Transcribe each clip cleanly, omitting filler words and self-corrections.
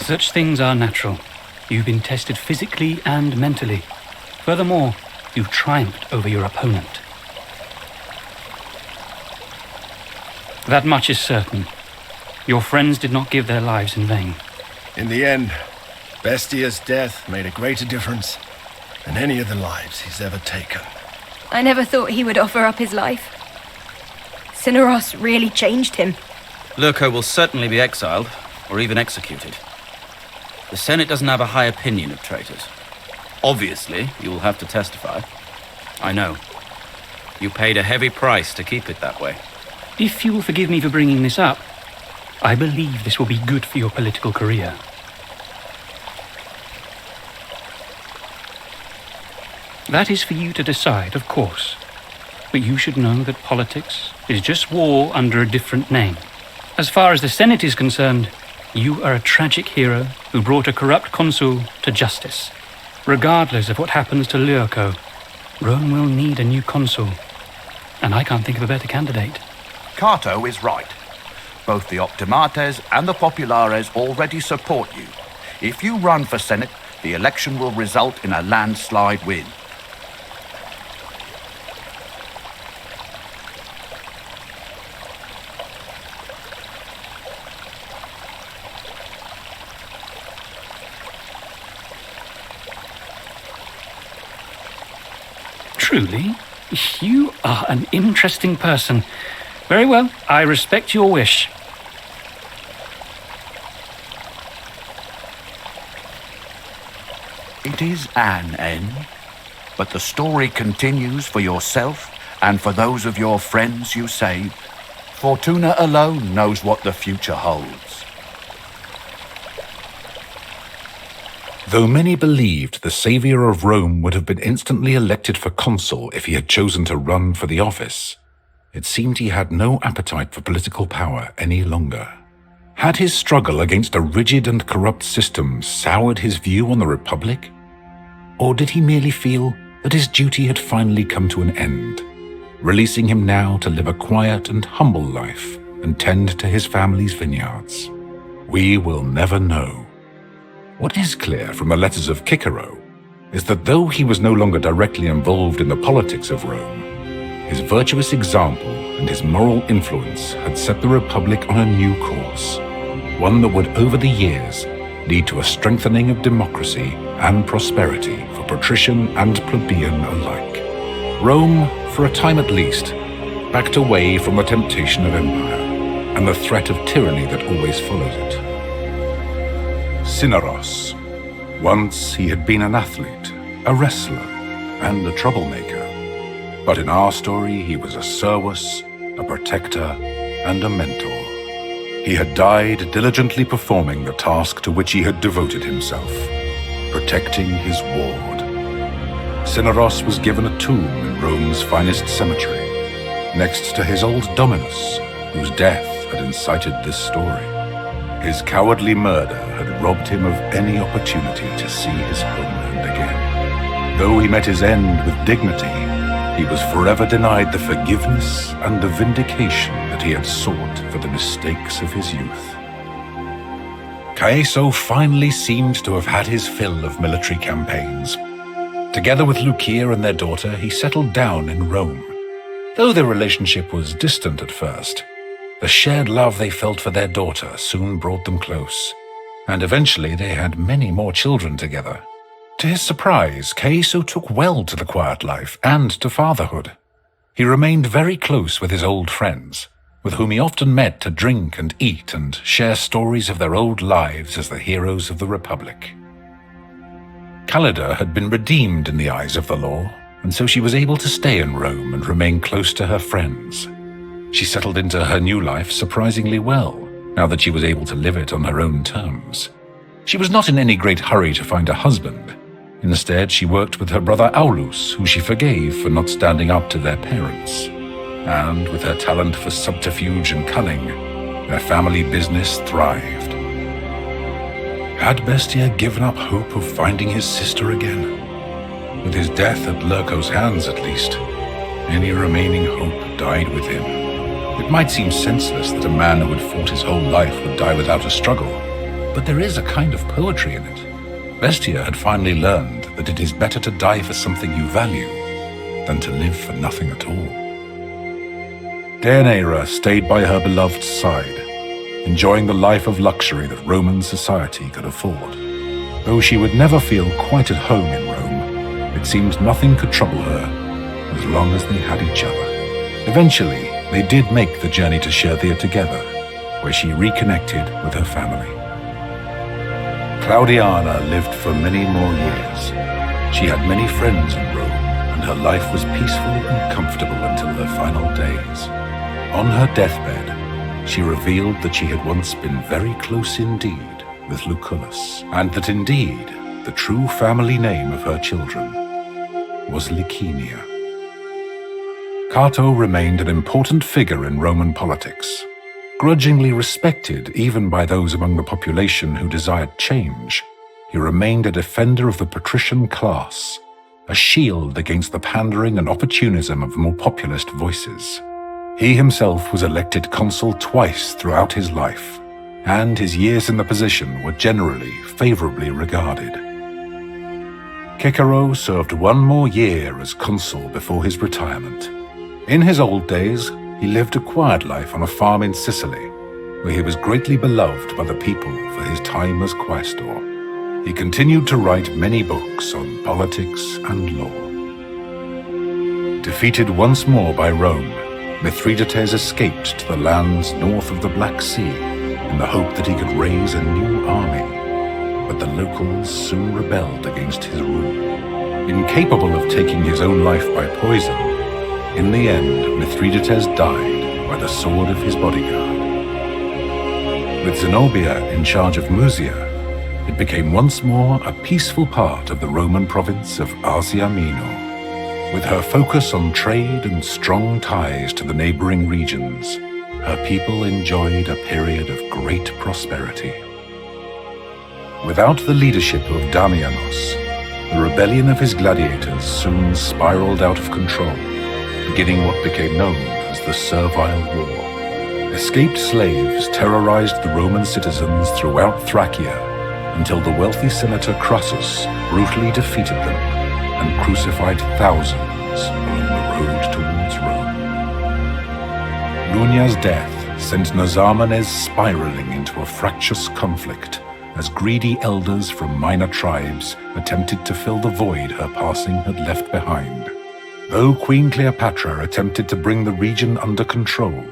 Such things are natural. You've been tested physically and mentally. Furthermore, you've triumphed over your opponent. That much is certain. Your friends did not give their lives in vain. In the end, Bestia's death made a greater difference than any of the lives he's ever taken. I never thought he would offer up his life. Cineros really changed him. Lurko will certainly be exiled, or even executed. The Senate doesn't have a high opinion of traitors. Obviously, you will have to testify. I know. You paid a heavy price to keep it that way. If you will forgive me for bringing this up, I believe this will be good for your political career. That is for you to decide, of course. But you should know that politics is just war under a different name. As far as the Senate is concerned, you are a tragic hero who brought a corrupt consul to justice. Regardless of what happens to Lurko, Rome will need a new consul. And I can't think of a better candidate. Cato is right. Both the Optimates and the Populares already support you. If you run for Senate, the election will result in a landslide win. Truly, you are an interesting person. Very well, I respect your wish. It is an end, but the story continues for yourself and for those of your friends you saved. Fortuna alone knows what the future holds. Though many believed the savior of Rome would have been instantly elected for consul if he had chosen to run for the office, it seemed he had no appetite for political power any longer. Had his struggle against a rigid and corrupt system soured his view on the Republic? Or did he merely feel that his duty had finally come to an end, releasing him now to live a quiet and humble life and tend to his family's vineyards? We will never know. What is clear from the letters of Cicero is that though he was no longer directly involved in the politics of Rome, his virtuous example and his moral influence had set the Republic on a new course, one that would over the years lead to a strengthening of democracy and prosperity for patrician and plebeian alike. Rome, for a time at least, backed away from the temptation of empire and the threat of tyranny that always follows it. Cineros. Once he had been an athlete, a wrestler, and a troublemaker. But in our story, he was a servus, a protector, and a mentor. He had died diligently performing the task to which he had devoted himself, protecting his ward. Cineros was given a tomb in Rome's finest cemetery, next to his old Dominus, whose death had incited this story. His cowardly murder had robbed him of any opportunity to see his homeland again. Though he met his end with dignity, he was forever denied the forgiveness and the vindication that he had sought for the mistakes of his youth. Caeso finally seemed to have had his fill of military campaigns. Together with Lucia and their daughter, he settled down in Rome. Though their relationship was distant at first, the shared love they felt for their daughter soon brought them close, and eventually they had many more children together. To his surprise, Caeso took well to the quiet life and to fatherhood. He remained very close with his old friends, with whom he often met to drink and eat and share stories of their old lives as the heroes of the Republic. Callida had been redeemed in the eyes of the law, and so she was able to stay in Rome and remain close to her friends. She settled into her new life surprisingly well, now that she was able to live it on her own terms. She was not in any great hurry to find a husband. Instead, she worked with her brother Aulus, who she forgave for not standing up to their parents. And with her talent for subterfuge and cunning, their family business thrived. Had Bestia given up hope of finding his sister again? With his death at Lurko's hands, at least, any remaining hope died with him. It might seem senseless that a man who had fought his whole life would die without a struggle, but there is a kind of poetry in it. Bestia had finally learned that it is better to die for something you value than to live for nothing at all. Deianira stayed by her beloved's side, enjoying the life of luxury that Roman society could afford. Though she would never feel quite at home in Rome, it seemed nothing could trouble her as long as they had each other. Eventually, they did make the journey to Scherthia together, where she reconnected with her family. Claudiana lived for many more years. She had many friends in Rome, and her life was peaceful and comfortable until her final days. On her deathbed, she revealed that she had once been very close indeed with Lucullus, and that indeed the true family name of her children was Liciniia. Cato remained an important figure in Roman politics, grudgingly respected even by those among the population who desired change. He remained a defender of the patrician class, a shield against the pandering and opportunism of more populist voices. He himself was elected consul twice throughout his life, and his years in the position were generally favorably regarded. Cicero served one more year as consul before his retirement. In his old days, he lived a quiet life on a farm in Sicily, where he was greatly beloved by the people for his time as quaestor. He continued to write many books on politics and law. Defeated once more by Rome, Mithridates escaped to the lands north of the Black Sea in the hope that he could raise a new army, but the locals soon rebelled against his rule. Incapable of taking his own life by poison, in the end, Mithridates died by the sword of his bodyguard. With Zenobia in charge of Musia, it became once more a peaceful part of the Roman province of Asia Minor. With her focus on trade and strong ties to the neighboring regions, her people enjoyed a period of great prosperity. Without the leadership of Damianos, the rebellion of his gladiators soon spiraled out of control, beginning what became known as the Servile War. Escaped slaves terrorized the Roman citizens throughout Thracia until the wealthy senator Crassus brutally defeated them and crucified thousands along the road towards Rome. Nunia's death sent Nazarmanes spiraling into a fractious conflict as greedy elders from minor tribes attempted to fill the void her passing had left behind. Though Queen Cleopatra attempted to bring the region under control,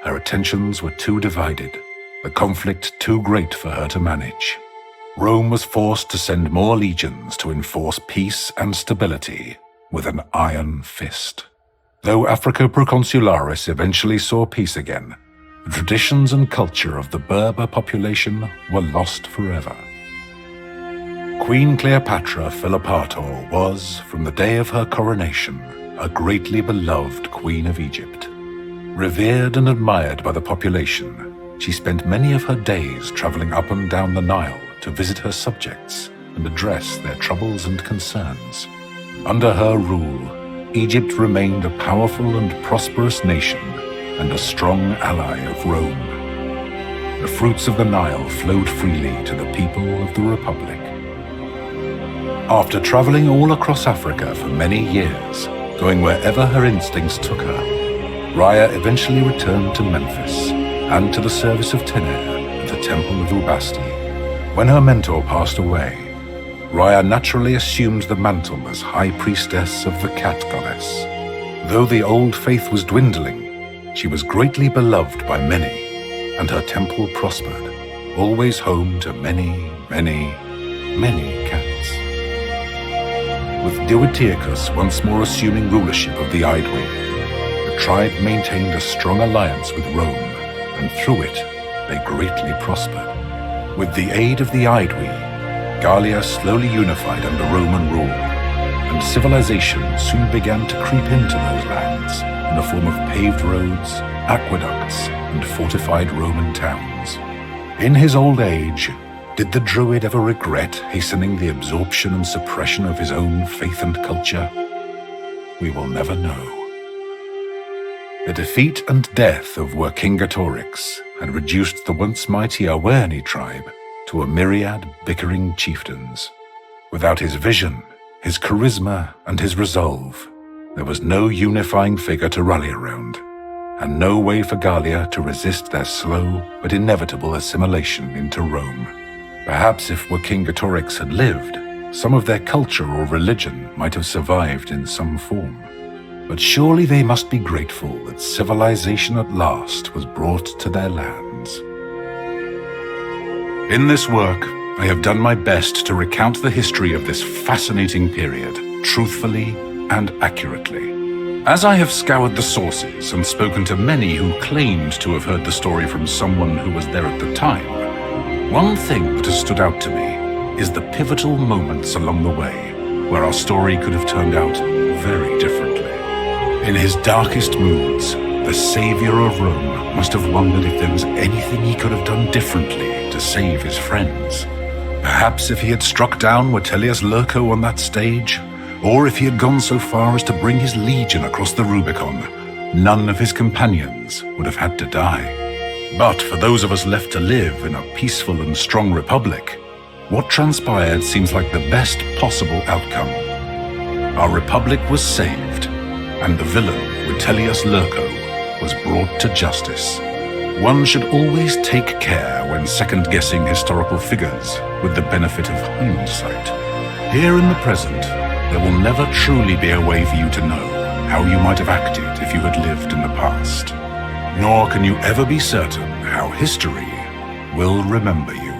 her attentions were too divided, the conflict too great for her to manage. Rome was forced to send more legions to enforce peace and stability with an iron fist. Though Africa Proconsularis eventually saw peace again, the traditions and culture of the Berber population were lost forever. Queen Cleopatra Philopator was, from the day of her coronation, a greatly beloved Queen of Egypt. Revered and admired by the population, she spent many of her days traveling up and down the Nile to visit her subjects and address their troubles and concerns. Under her rule, Egypt remained a powerful and prosperous nation and a strong ally of Rome. The fruits of the Nile flowed freely to the people of the Republic. After traveling all across Africa for many years, going wherever her instincts took her, Rhea eventually returned to Memphis and to the service of Tener at the Temple of Ubasti. When her mentor passed away, Rhea naturally assumed the mantle as High Priestess of the Cat Goddess. Though the old faith was dwindling, she was greatly beloved by many, and her temple prospered, always home to many, many, many cats. With Dioteuchus once more assuming rulership of the Aedui, the tribe maintained a strong alliance with Rome, and through it, they greatly prospered. With the aid of the Aedui, Gallia slowly unified under Roman rule, and civilization soon began to creep into those lands in the form of paved roads, aqueducts, and fortified Roman towns. In his old age, did the Druid ever regret hastening the absorption and suppression of his own faith and culture? We will never know. The defeat and death of Vercingetorix had reduced the once mighty Awerni tribe to a myriad bickering chieftains. Without his vision, his charisma, and his resolve, there was no unifying figure to rally around, and no way for Gallia to resist their slow but inevitable assimilation into Rome. Perhaps if Vercingetorix had lived, some of their culture or religion might have survived in some form. But surely they must be grateful that civilization at last was brought to their lands. In this work, I have done my best to recount the history of this fascinating period, truthfully and accurately. As I have scoured the sources and spoken to many who claimed to have heard the story from someone who was there at the time, one thing that has stood out to me is the pivotal moments along the way where our story could have turned out very differently. In his darkest moods, the savior of Rome must have wondered if there was anything he could have done differently to save his friends. Perhaps if he had struck down Vitellius Lurco on that stage, or if he had gone so far as to bring his legion across the Rubicon, none of his companions would have had to die. But for those of us left to live in a peaceful and strong republic, what transpired seems like the best possible outcome. Our republic was saved, and the villain, Vitellius Lurco, was brought to justice. One should always take care when second-guessing historical figures with the benefit of hindsight. Here in the present, there will never truly be a way for you to know how you might have acted if you had lived in the past. Nor can you ever be certain how history will remember you.